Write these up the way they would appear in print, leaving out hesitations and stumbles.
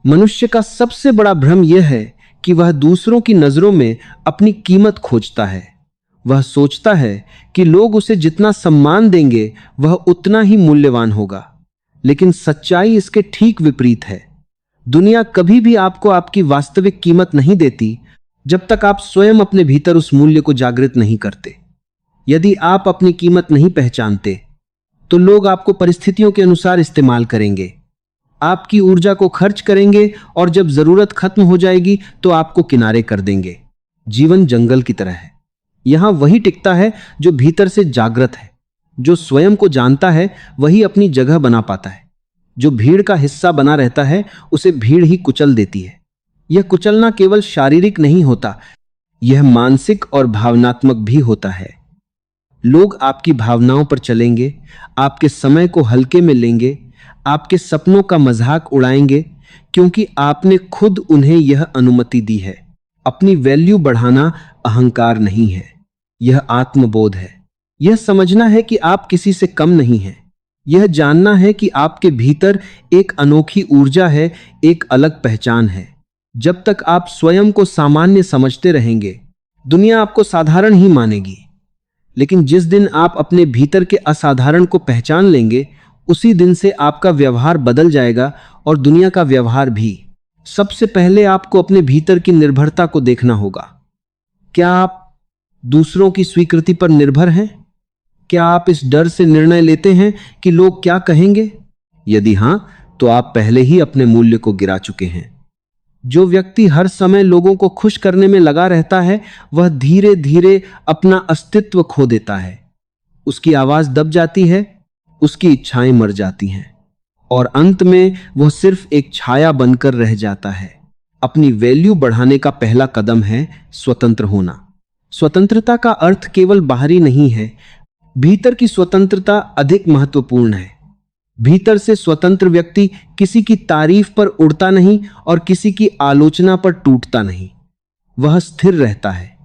मनुष्य का सबसे बड़ा भ्रम यह है कि वह दूसरों की नजरों में अपनी कीमत खोजता है। वह सोचता है कि लोग उसे जितना सम्मान देंगे वह उतना ही मूल्यवान होगा। लेकिन सच्चाई इसके ठीक विपरीत है। दुनिया कभी भी आपको आपकी वास्तविक कीमत नहीं देती जब तक आप स्वयं अपने भीतर उस मूल्य को जागृत नहीं करते। यदि आप अपनी कीमत नहीं पहचानते तो लोग आपको परिस्थितियों के अनुसार इस्तेमाल करेंगे, आपकी ऊर्जा को खर्च करेंगे और जब जरूरत खत्म हो जाएगी तो आपको किनारे कर देंगे। जीवन जंगल की तरह है। यहां वही टिकता है जो भीतर से जागृत है। जो स्वयं को जानता है वही अपनी जगह बना पाता है। जो भीड़ का हिस्सा बना रहता है उसे भीड़ ही कुचल देती है। यह कुचलना केवल शारीरिक नहीं होता, यह मानसिक और भावनात्मक भी होता है। लोग आपकी भावनाओं पर चलेंगे, आपके समय को हल्के में लेंगे, आपके सपनों का मजाक उड़ाएंगे, क्योंकि आपने खुद उन्हें यह अनुमति दी है। अपनी वैल्यू बढ़ाना अहंकार नहीं है, यह आत्मबोध है। यह समझना है कि आप किसी से कम नहीं हैं। यह जानना है कि आपके भीतर एक अनोखी ऊर्जा है, एक अलग पहचान है। जब तक आप स्वयं को सामान्य समझते रहेंगे, दुनिया आपको साधारण ही मानेगी। लेकिन जिस दिन आप अपने भीतर के असाधारण को पहचान लेंगे, उसी दिन से आपका व्यवहार बदल जाएगा और दुनिया का व्यवहार भी। सबसे पहले आपको अपने भीतर की निर्भरता को देखना होगा। क्या आप दूसरों की स्वीकृति पर निर्भर हैं? क्या आप इस डर से निर्णय लेते हैं कि लोग क्या कहेंगे? यदि हां, तो आप पहले ही अपने मूल्य को गिरा चुके हैं। जो व्यक्ति हर समय लोगों को खुश करने में लगा रहता है, वह धीरे धीरे अपना अस्तित्व खो देता है। उसकी आवाज दब जाती है, उसकी इच्छाएं मर जाती हैं और अंत में वह सिर्फ एक छाया बनकर रह जाता है। अपनी वैल्यू बढ़ाने का पहला कदम है स्वतंत्र होना। स्वतंत्रता का अर्थ केवल बाहरी नहीं है, भीतर की स्वतंत्रता अधिक महत्वपूर्ण है। भीतर से स्वतंत्र व्यक्ति किसी की तारीफ पर उड़ता नहीं और किसी की आलोचना पर टूटता नहीं। वह स्थिर रहता है।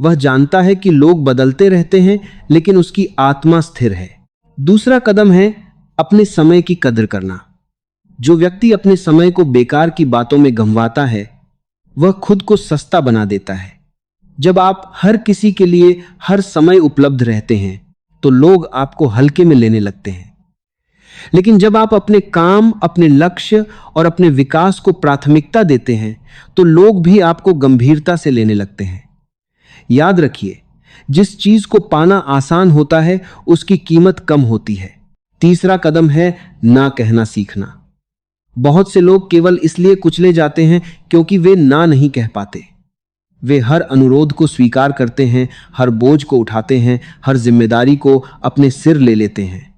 वह जानता है कि लोग बदलते रहते हैं, लेकिन उसकी आत्मा स्थिर है। दूसरा कदम है अपने समय की कदर करना। जो व्यक्ति अपने समय को बेकार की बातों में गंवाता है, वह खुद को सस्ता बना देता है। जब आप हर किसी के लिए हर समय उपलब्ध रहते हैं, तो लोग आपको हल्के में लेने लगते हैं। लेकिन जब आप अपने काम, अपने लक्ष्य और अपने विकास को प्राथमिकता देते हैं, तो लोग भी आपको गंभीरता से लेने लगते हैं। याद रखिए, जिस चीज को पाना आसान होता है, उसकी कीमत कम होती है। तीसरा कदम है ना कहना सीखना। बहुत से लोग केवल इसलिए कुचले जाते हैं क्योंकि वे ना नहीं कह पाते। वे हर अनुरोध को स्वीकार करते हैं, हर बोझ को उठाते हैं, हर जिम्मेदारी को अपने सिर ले लेते हैं।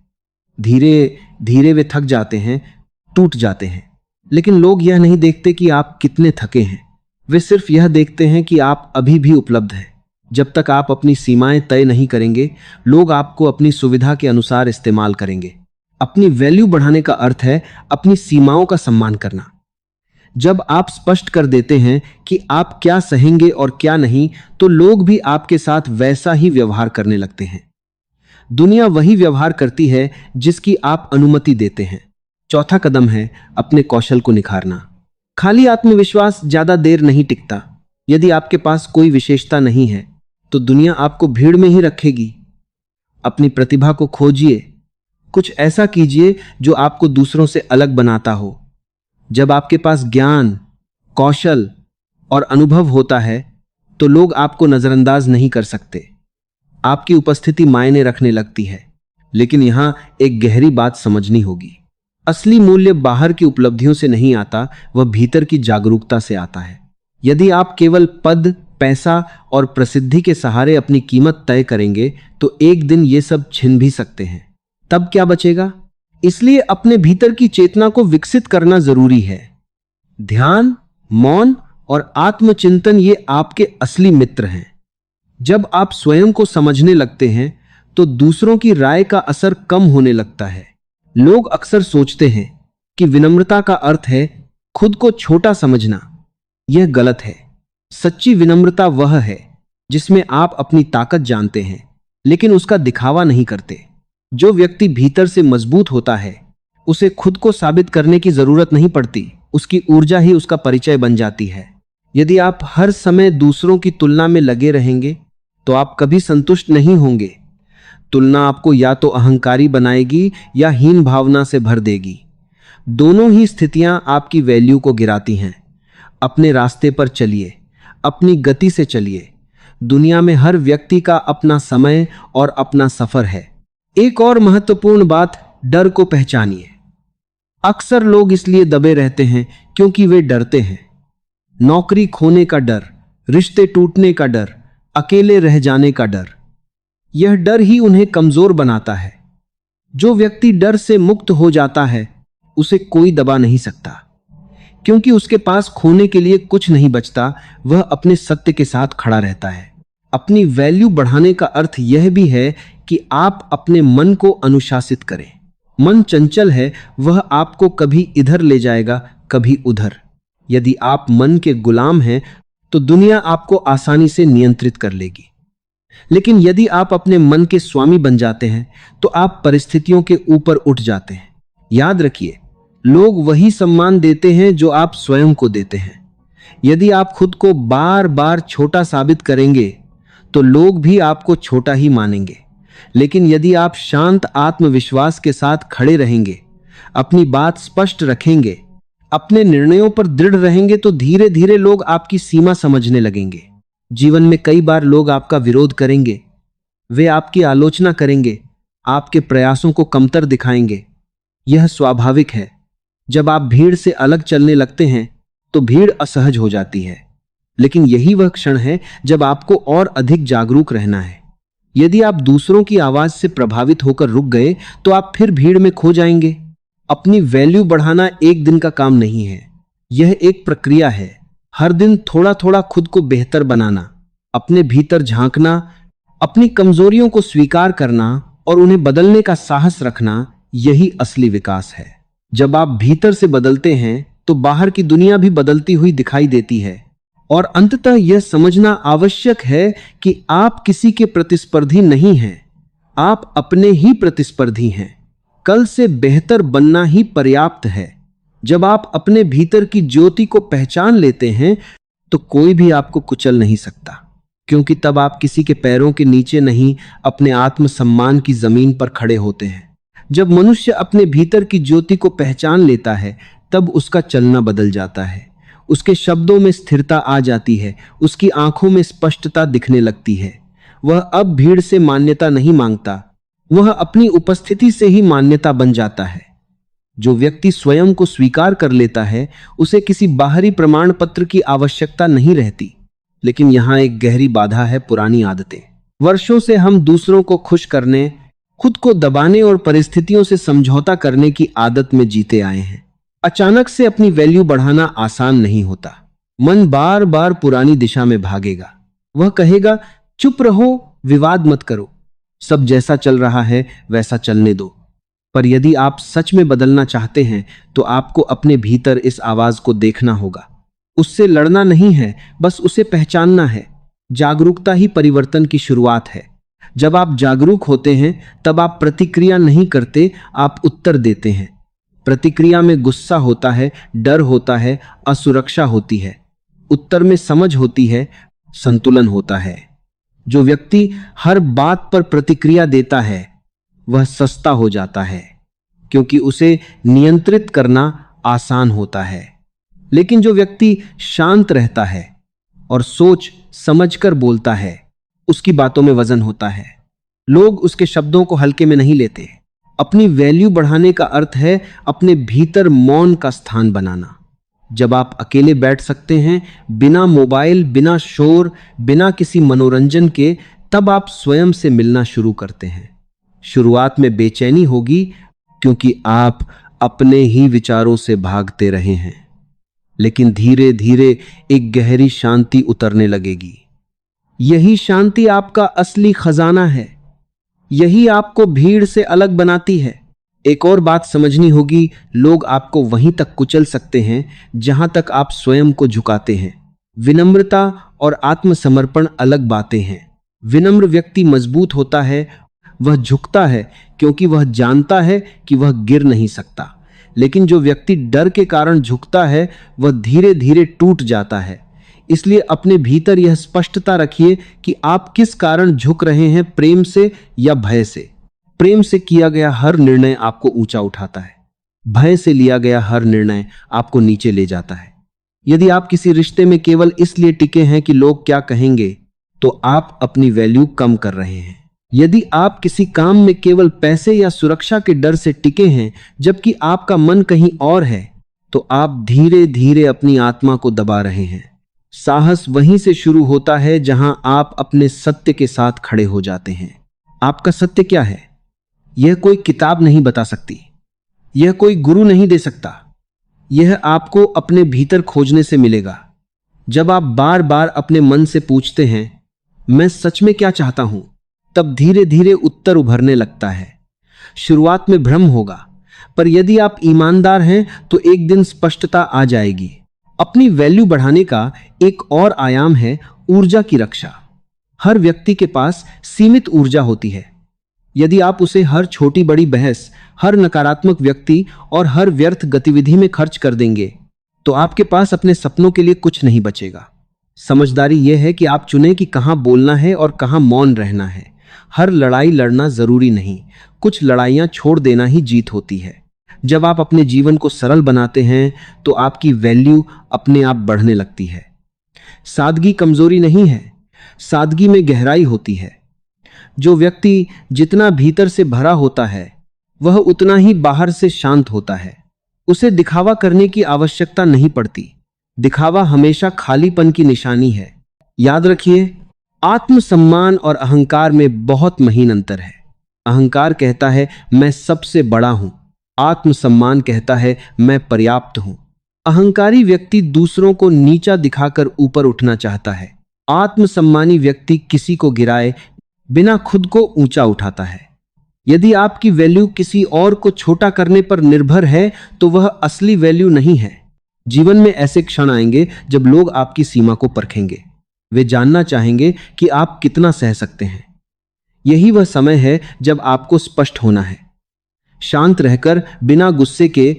धीरे धीरे वे थक जाते हैं, टूट जाते हैं। लेकिन लोग यह नहीं देखते कि आप कितने थके हैं। वे सिर्फ यह देखते हैं कि आप अभी भी उपलब्ध हैं। जब तक आप अपनी सीमाएं तय नहीं करेंगे, लोग आपको अपनी सुविधा के अनुसार इस्तेमाल करेंगे। अपनी वैल्यू बढ़ाने का अर्थ है अपनी सीमाओं का सम्मान करना। जब आप स्पष्ट कर देते हैं कि आप क्या सहेंगे और क्या नहीं, तो लोग भी आपके साथ वैसा ही व्यवहार करने लगते हैं। दुनिया वही व्यवहार करती है जिसकी आप अनुमति देते हैं। चौथा कदम है अपने कौशल को निखारना। खाली आत्मविश्वास ज्यादा देर नहीं टिकता। यदि आपके पास कोई विशेषता नहीं है, तो दुनिया आपको भीड़ में ही रखेगी। अपनी प्रतिभा को खोजिए। कुछ ऐसा कीजिए जो आपको दूसरों से अलग बनाता हो। जब आपके पास ज्ञान, कौशल और अनुभव होता है, तो लोग आपको नजरअंदाज नहीं कर सकते। आपकी उपस्थिति मायने रखने लगती है। लेकिन यहां एक गहरी बात समझनी होगी। असली मूल्य बाहर की उपलब्धियों से नहीं आता, वह भीतर की जागरूकता से आता है। यदि आप केवल पद, पैसा और प्रसिद्धि के सहारे अपनी कीमत तय करेंगे, तो एक दिन ये सब छिन भी सकते हैं। तब क्या बचेगा? इसलिए अपने भीतर की चेतना को विकसित करना जरूरी है। ध्यान, मौन और आत्मचिंतन ये आपके असली मित्र हैं। जब आप स्वयं को समझने लगते हैं, तो दूसरों की राय का असर कम होने लगता है। लोग अक्सर सोचते हैं कि विनम्रता का अर्थ है खुद को छोटा समझना। यह गलत है। सच्ची विनम्रता वह है जिसमें आप अपनी ताकत जानते हैं, लेकिन उसका दिखावा नहीं करते। जो व्यक्ति भीतर से मजबूत होता है, उसे खुद को साबित करने की जरूरत नहीं पड़ती। उसकी ऊर्जा ही उसका परिचय बन जाती है। यदि आप हर समय दूसरों की तुलना में लगे रहेंगे तो आप कभी संतुष्ट नहीं होंगे। तुलना आपको या तो अहंकारी बनाएगी या हीन भावना से भर देगी। दोनों ही स्थितियां आपकी वैल्यू को गिराती हैं। अपने रास्ते पर चलिए, अपनी गति से चलिए। दुनिया में हर व्यक्ति का अपना समय और अपना सफर है। एक और महत्वपूर्ण बात, डर को पहचानिए। अक्सर लोग इसलिए दबे रहते हैं क्योंकि वे डरते हैं। नौकरी खोने का डर, रिश्ते टूटने का डर, अकेले रह जाने का डर। यह डर ही उन्हें कमजोर बनाता है। जो व्यक्ति डर से मुक्त हो जाता है उसे कोई दबा नहीं सकता, क्योंकि उसके पास खोने के लिए कुछ नहीं बचता। वह अपने सत्य के साथ खड़ा रहता है। अपनी वैल्यू बढ़ाने का अर्थ यह भी है कि आप अपने मन को अनुशासित करें। मन चंचल है, वह आपको कभी इधर ले जाएगा, कभी उधर। यदि आप मन के गुलाम हैं तो दुनिया आपको आसानी से नियंत्रित कर लेगी। लेकिन यदि आप अपने मन के स्वामी बन जाते हैं तो आप परिस्थितियों के ऊपर उठ जाते हैं। याद रखिए, लोग वही सम्मान देते हैं जो आप स्वयं को देते हैं। यदि आप खुद को बार बार छोटा साबित करेंगे तो लोग भी आपको छोटा ही मानेंगे। लेकिन यदि आप शांत आत्मविश्वास के साथ खड़े रहेंगे, अपनी बात स्पष्ट रखेंगे, अपने निर्णयों पर दृढ़ रहेंगे तो धीरे धीरे लोग आपकी सीमा समझने लगेंगे। जीवन में कई बार लोग आपका विरोध करेंगे, वे आपकी आलोचना करेंगे, आपके प्रयासों को कमतर दिखाएंगे। यह स्वाभाविक है। जब आप भीड़ से अलग चलने लगते हैं तो भीड़ असहज हो जाती है। लेकिन यही वह क्षण है जब आपको और अधिक जागरूक रहना है। यदि आप दूसरों की आवाज से प्रभावित होकर रुक गए तो आप फिर भीड़ में खो जाएंगे। अपनी वैल्यू बढ़ाना एक दिन का काम नहीं है, यह एक प्रक्रिया है। हर दिन थोड़ा थोड़ा खुद को बेहतर बनाना, अपने भीतर झांकना, अपनी कमजोरियों को स्वीकार करना और उन्हें बदलने का साहस रखना, यही असली विकास है। जब आप भीतर से बदलते हैं तो बाहर की दुनिया भी बदलती हुई दिखाई देती है। और अंततः यह समझना आवश्यक है कि आप किसी के प्रतिस्पर्धी नहीं हैं, आप अपने ही प्रतिस्पर्धी हैं। कल से बेहतर बनना ही पर्याप्त है। जब आप अपने भीतर की ज्योति को पहचान लेते हैं तो कोई भी आपको कुचल नहीं सकता, क्योंकि तब आप किसी के पैरों के नीचे नहीं, अपने आत्मसम्मान की जमीन पर खड़े होते हैं। जब मनुष्य अपने भीतर की ज्योति को पहचान लेता है तब उसका चलना बदल जाता है। उसके शब्दों में स्थिरता आ जाती है, उसकी आंखों में स्पष्टता दिखने लगती है। वह अब भीड़ से मान्यता नहीं मांगता, वह अपनी उपस्थिति से ही मान्यता बन जाता है। जो व्यक्ति स्वयं को स्वीकार कर लेता है उसे किसी बाहरी प्रमाण पत्र की आवश्यकता नहीं रहती। लेकिन यहाँ एक गहरी बाधा है, पुरानी आदतें। वर्षों से हम दूसरों को खुश करने, खुद को दबाने और परिस्थितियों से समझौता करने की आदत में जीते आए हैं। अचानक से अपनी वैल्यू बढ़ाना आसान नहीं होता। मन बार बार पुरानी दिशा में भागेगा। वह कहेगा, चुप रहो, विवाद मत करो, सब जैसा चल रहा है वैसा चलने दो। पर यदि आप सच में बदलना चाहते हैं तो आपको अपने भीतर इस आवाज को देखना होगा। उससे लड़ना नहीं है, बस उसे पहचानना है। जागरूकता ही परिवर्तन की शुरुआत है। जब आप जागरूक होते हैं तब आप प्रतिक्रिया नहीं करते, आप उत्तर देते हैं। प्रतिक्रिया में गुस्सा होता है, डर होता है, असुरक्षा होती है। उत्तर में समझ होती है, संतुलन होता है। जो व्यक्ति हर बात पर प्रतिक्रिया देता है वह सस्ता हो जाता है, क्योंकि उसे नियंत्रित करना आसान होता है। लेकिन जो व्यक्ति शांत रहता है और सोच समझकर बोलता है, उसकी बातों में वजन होता है। लोग उसके शब्दों को हल्के में नहीं लेते। अपनी वैल्यू बढ़ाने का अर्थ है अपने भीतर मौन का स्थान बनाना। जब आप अकेले बैठ सकते हैं, बिना मोबाइल, बिना शोर, बिना किसी मनोरंजन के, तब आप स्वयं से मिलना शुरू करते हैं। शुरुआत में बेचैनी होगी, क्योंकि आप अपने ही विचारों से भागते रहे हैं। लेकिन धीरे धीरे एक गहरी शांति उतरने लगेगी। यही शांति आपका असली खजाना है। यही आपको भीड़ से अलग बनाती है। एक और बात समझनी होगी, लोग आपको वहीं तक कुचल सकते हैं जहां तक आप स्वयं को झुकाते हैं। विनम्रता और आत्मसमर्पण अलग बातें हैं। विनम्र व्यक्ति मजबूत होता है, वह झुकता है क्योंकि वह जानता है कि वह गिर नहीं सकता। लेकिन जो व्यक्ति डर के कारण झुकता है वह धीरे धीरे टूट जाता है। इसलिए अपने भीतर यह स्पष्टता रखिए कि आप किस कारण झुक रहे हैं, प्रेम से या भय से। प्रेम से किया गया हर निर्णय आपको ऊंचा उठाता है, भय से लिया गया हर निर्णय आपको नीचे ले जाता है। यदि आप किसी रिश्ते में केवल इसलिए टिके हैं कि लोग क्या कहेंगे, तो आप अपनी वैल्यू कम कर रहे हैं। यदि आप किसी काम में केवल पैसे या सुरक्षा के डर से टिके हैं जबकि आपका मन कहीं और है, तो आप धीरे धीरे अपनी आत्मा को दबा रहे हैं। साहस वहीं से शुरू होता है जहां आप अपने सत्य के साथ खड़े हो जाते हैं। आपका सत्य क्या है, यह कोई किताब नहीं बता सकती, यह कोई गुरु नहीं दे सकता। यह आपको अपने भीतर खोजने से मिलेगा। जब आप बार बार अपने मन से पूछते हैं, मैं सच में क्या चाहता हूं, तब धीरे धीरे उत्तर उभरने लगता है। शुरुआत में भ्रम होगा, पर यदि आप ईमानदार हैं तो एक दिन स्पष्टता आ जाएगी। अपनी वैल्यू बढ़ाने का एक और आयाम है ऊर्जा की रक्षा। हर व्यक्ति के पास सीमित ऊर्जा होती है। यदि आप उसे हर छोटी बड़ी बहस, हर नकारात्मक व्यक्ति और हर व्यर्थ गतिविधि में खर्च कर देंगे, तो आपके पास अपने सपनों के लिए कुछ नहीं बचेगा। समझदारी यह है कि आप चुनें कि कहां बोलना है और कहां मौन रहना है। हर लड़ाई लड़ना जरूरी नहीं, कुछ लड़ाइयां छोड़ देना ही जीत होती है। जब आप अपने जीवन को सरल बनाते हैं तो आपकी वैल्यू अपने आप बढ़ने लगती है। सादगी कमजोरी नहीं है, सादगी में गहराई होती है। जो व्यक्ति जितना भीतर से भरा होता है वह उतना ही बाहर से शांत होता है। उसे दिखावा करने की आवश्यकता नहीं पड़ती। दिखावा हमेशा खालीपन की निशानी है। याद रखिए, आत्मसम्मान और अहंकार में बहुत महीन अंतर है। अहंकार कहता है मैं सबसे बड़ा हूं, आत्मसम्मान कहता है मैं पर्याप्त हूं। अहंकारी व्यक्ति दूसरों को नीचा दिखाकर ऊपर उठना चाहता है। आत्मसम्मानी व्यक्ति किसी को गिराए बिना खुद को ऊंचा उठाता है। यदि आपकी वैल्यू किसी और को छोटा करने पर निर्भर है तो वह असली वैल्यू नहीं है। जीवन में ऐसे क्षण आएंगे जब लोग आपकी सीमा को परखेंगे। वे जानना चाहेंगे कि आप कितना सह सकते हैं। यही वह समय है जब आपको स्पष्ट होना है, शांत रहकर बिना गुस्से के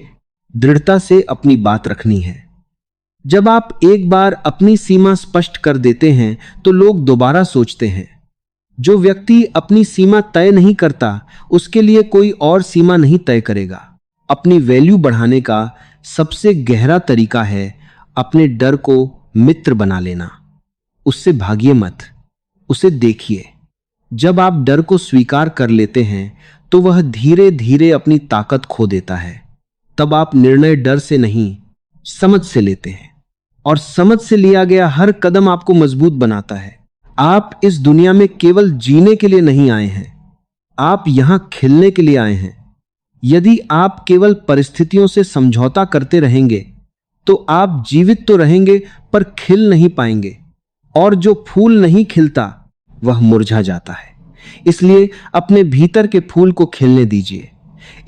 दृढ़ता से अपनी बात रखनी है। जब आप एक बार अपनी सीमा स्पष्ट कर देते हैं तो लोग दोबारा सोचते हैं। जो व्यक्ति अपनी सीमा तय नहीं करता उसके लिए कोई और सीमा नहीं तय करेगा। अपनी वैल्यू बढ़ाने का सबसे गहरा तरीका है अपने डर को मित्र बना लेना। उससे भागिए मत, उसे देखिए। जब आप डर को स्वीकार कर लेते हैं तो वह धीरे धीरे अपनी ताकत खो देता है। तब आप निर्णय डर से नहीं, समझ से लेते हैं, और समझ से लिया गया हर कदम आपको मजबूत बनाता है। आप इस दुनिया में केवल जीने के लिए नहीं आए हैं, आप यहां खिलने के लिए आए हैं। यदि आप केवल परिस्थितियों से समझौता करते रहेंगे तो आप जीवित तो रहेंगे पर खिल नहीं पाएंगे, और जो फूल नहीं खिलता वह मुरझा जाता है। इसलिए अपने भीतर के फूल को खिलने दीजिए।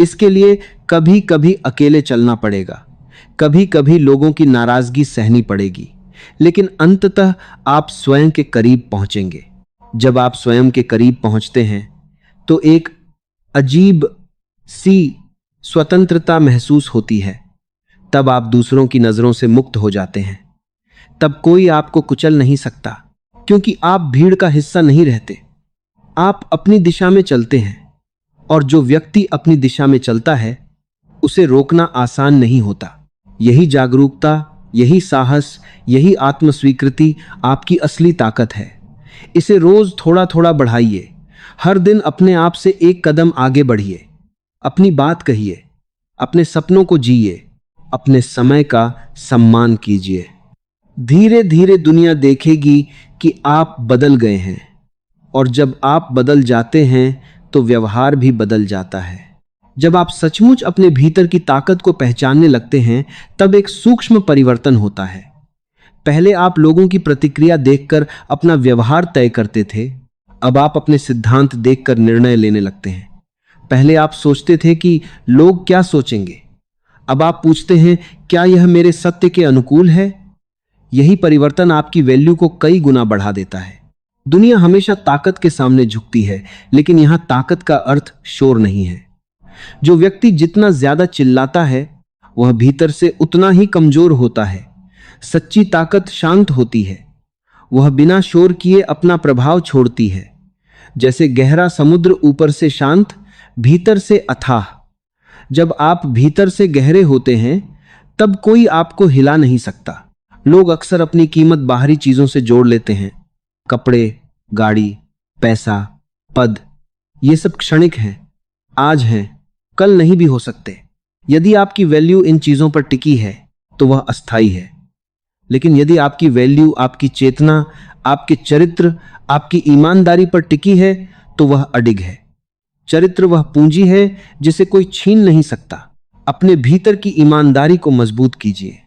इसके लिए कभी कभी अकेले चलना पड़ेगा, कभी कभी लोगों की नाराजगी सहनी पड़ेगी, लेकिन अंततः आप स्वयं के करीब पहुंचेंगे। जब आप स्वयं के करीब पहुंचते हैं तो एक अजीब सी स्वतंत्रता महसूस होती है। तब आप दूसरों की नजरों से मुक्त हो जाते हैं। तब कोई आपको कुचल नहीं सकता, क्योंकि आप भीड़ का हिस्सा नहीं रहते। आप अपनी दिशा में चलते हैं, और जो व्यक्ति अपनी दिशा में चलता है उसे रोकना आसान नहीं होता। यही जागरूकता, यही साहस, यही आत्मस्वीकृति आपकी असली ताकत है। इसे रोज थोड़ा थोड़ा बढ़ाइए। हर दिन अपने आप से एक कदम आगे बढ़िए। अपनी बात कहिए, अपने सपनों को जिए, अपने समय का सम्मान कीजिए। धीरे धीरे दुनिया देखेगी कि आप बदल गए हैं, और जब आप बदल जाते हैं तो व्यवहार भी बदल जाता है। जब आप सचमुच अपने भीतर की ताकत को पहचानने लगते हैं तब एक सूक्ष्म परिवर्तन होता है। पहले आप लोगों की प्रतिक्रिया देखकर अपना व्यवहार तय करते थे, अब आप अपने सिद्धांत देखकर निर्णय लेने लगते हैं। पहले आप सोचते थे कि लोग क्या सोचेंगे, अब आप पूछते हैं क्या यह मेरे सत्य के अनुकूल है। यही परिवर्तन आपकी वैल्यू को कई गुना बढ़ा देता है। दुनिया हमेशा ताकत के सामने झुकती है, लेकिन यहां ताकत का अर्थ शोर नहीं है। जो व्यक्ति जितना ज्यादा चिल्लाता है वह भीतर से उतना ही कमजोर होता है। सच्ची ताकत शांत होती है। वह बिना शोर किए अपना प्रभाव छोड़ती है। जैसे गहरा समुद्र ऊपर से शांत, भीतर से अथाह। जब आप भीतर से गहरे होते हैं तब कोई आपको हिला नहीं सकता। लोग अक्सर अपनी कीमत बाहरी चीजों से जोड़ लेते हैं। कपड़े, गाड़ी, पैसा, पद, ये सब क्षणिक हैं, आज हैं, कल नहीं भी हो सकते। यदि आपकी वैल्यू इन चीजों पर टिकी है तो वह अस्थाई है। लेकिन यदि आपकी वैल्यू, आपकी चेतना, आपके चरित्र, आपकी ईमानदारी पर टिकी है तो वह अडिग है। चरित्र वह पूंजी है जिसे कोई छीन नहीं सकता। अपने भीतर की ईमानदारी को मजबूत कीजिए।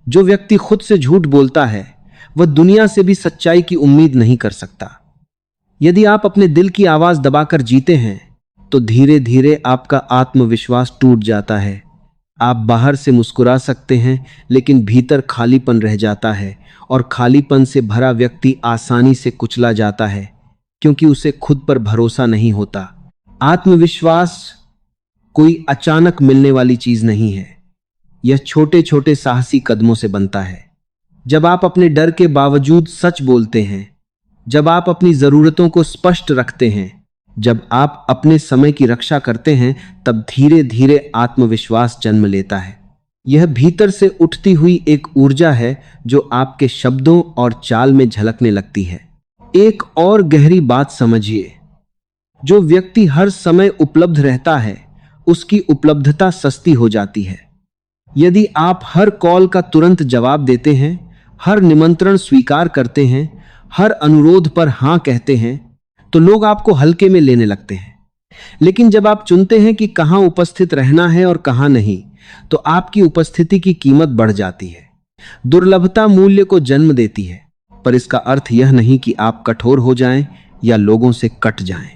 जो व्यक्ति खुद से झूठ बोलता है वह दुनिया से भी सच्चाई की उम्मीद नहीं कर सकता। यदि आप अपने दिल की आवाज दबाकर जीते हैं तो धीरे धीरे आपका आत्मविश्वास टूट जाता है। आप बाहर से मुस्कुरा सकते हैं लेकिन भीतर खालीपन रह जाता है, और खालीपन से भरा व्यक्ति आसानी से कुचला जाता है क्योंकि उसे खुद पर भरोसा नहीं होता। आत्मविश्वास कोई अचानक मिलने वाली चीज नहीं है। यह छोटे छोटे साहसी कदमों से बनता है। जब आप अपने डर के बावजूद सच बोलते हैं, जब आप अपनी जरूरतों को स्पष्ट रखते हैं, जब आप अपने समय की रक्षा करते हैं, तब धीरे धीरे आत्मविश्वास जन्म लेता है। यह भीतर से उठती हुई एक ऊर्जा है जो आपके शब्दों और चाल में झलकने लगती है। एक और गहरी बात समझिए, जो व्यक्ति हर समय उपलब्ध रहता है उसकी उपलब्धता सस्ती हो जाती है। यदि आप हर कॉल का तुरंत जवाब देते हैं, हर निमंत्रण स्वीकार करते हैं, हर अनुरोध पर हां कहते हैं, तो लोग आपको हल्के में लेने लगते हैं। लेकिन जब आप चुनते हैं कि कहां उपस्थित रहना है और कहां नहीं, तो आपकी उपस्थिति की कीमत बढ़ जाती है। दुर्लभता मूल्य को जन्म देती है, पर इसका अर्थ यह नहीं कि आप कठोर हो जाएं या लोगों से कट जाएं।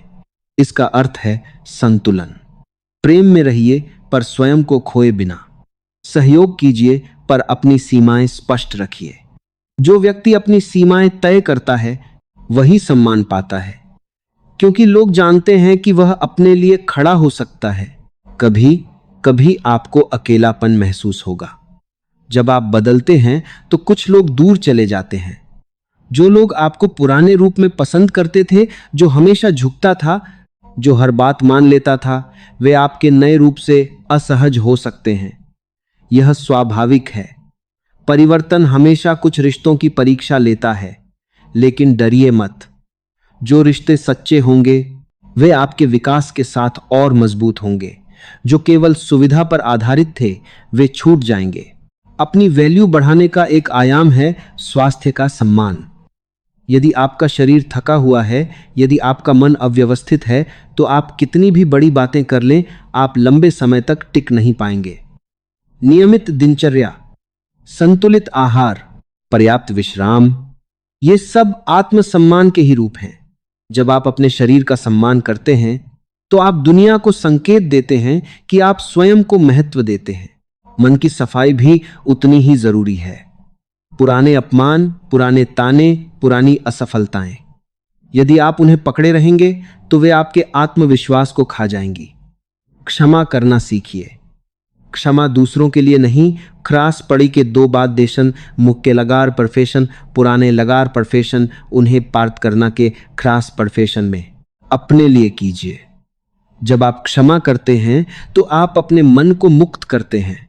इसका अर्थ है संतुलन। प्रेम में रहिए पर स्वयं को खोए बिना। सहयोग कीजिए पर अपनी सीमाएं स्पष्ट रखिए। जो व्यक्ति अपनी सीमाएं तय करता है वही सम्मान पाता है, क्योंकि लोग जानते हैं कि वह अपने लिए खड़ा हो सकता है। कभी कभी आपको अकेलापन महसूस होगा। जब आप बदलते हैं तो कुछ लोग दूर चले जाते हैं। जो लोग आपको पुराने रूप में पसंद करते थे, जो हमेशा झुकता था, जो हर बात मान लेता था, वे आपके नए रूप से असहज हो सकते हैं। यह स्वाभाविक है। परिवर्तन हमेशा कुछ रिश्तों की परीक्षा लेता है, लेकिन डरिए मत। जो रिश्ते सच्चे होंगे वे आपके विकास के साथ और मजबूत होंगे। जो केवल सुविधा पर आधारित थे वे छूट जाएंगे। अपनी वैल्यू बढ़ाने का एक आयाम है स्वास्थ्य का सम्मान। यदि आपका शरीर थका हुआ है, यदि आपका मन अव्यवस्थित है, तो आप कितनी भी बड़ी बातें कर लें, आप लंबे समय तक टिक नहीं पाएंगे। नियमित दिनचर्या, संतुलित आहार, पर्याप्त विश्राम, ये सब आत्मसम्मान के ही रूप हैं। जब आप अपने शरीर का सम्मान करते हैं तो आप दुनिया को संकेत देते हैं कि आप स्वयं को महत्व देते हैं। मन की सफाई भी उतनी ही जरूरी है। पुराने अपमान, पुराने ताने, पुरानी असफलताएं, यदि आप उन्हें पकड़े रहेंगे तो वे आपके आत्मविश्वास को खा जाएंगी। क्षमा करना सीखिए। क्षमा दूसरों के लिए नहीं, क्रास पड़ी के दो बात देशन, मुक्के लगार प्रोफेशन, पुराने लगार प्रोफेशन, उन्हें पार्ट करना के क्रास प्रोफेशन में अपने लिए कीजिए। जब आप क्षमा करते हैं तो आप अपने मन को मुक्त करते हैं।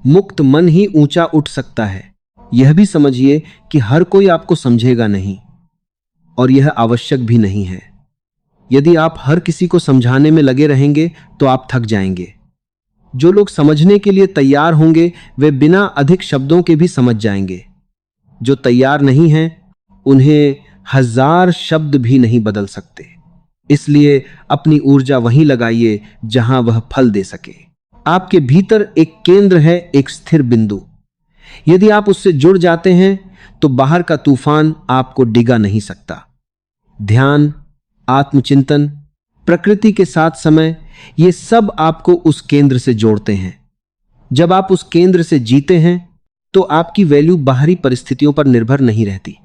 मुक्त मन ही ऊंचा उठ सकता है। यह भी समझिए कि हर कोई आपको समझेगा नहीं, और यह आवश्यक भी नहीं है। यदि आप हर किसी को समझाने में लगे रहेंगे तो आप थक जाएंगे। जो लोग समझने के लिए तैयार होंगे वे बिना अधिक शब्दों के भी समझ जाएंगे। जो तैयार नहीं हैं उन्हें 1000 शब्द भी नहीं बदल सकते। इसलिए अपनी ऊर्जा वहीं लगाइए जहां वह फल दे सके। आपके भीतर एक केंद्र है, एक स्थिर बिंदु। यदि आप उससे जुड़ जाते हैं तो बाहर का तूफान आपको डिगा नहीं सकता। ध्यान, आत्मचिंतन, प्रकृति के साथ समय, ये सब आपको उस केंद्र से जोड़ते हैं। जब आप उस केंद्र से जीते हैं तो आपकी वैल्यू बाहरी परिस्थितियों पर निर्भर नहीं रहती।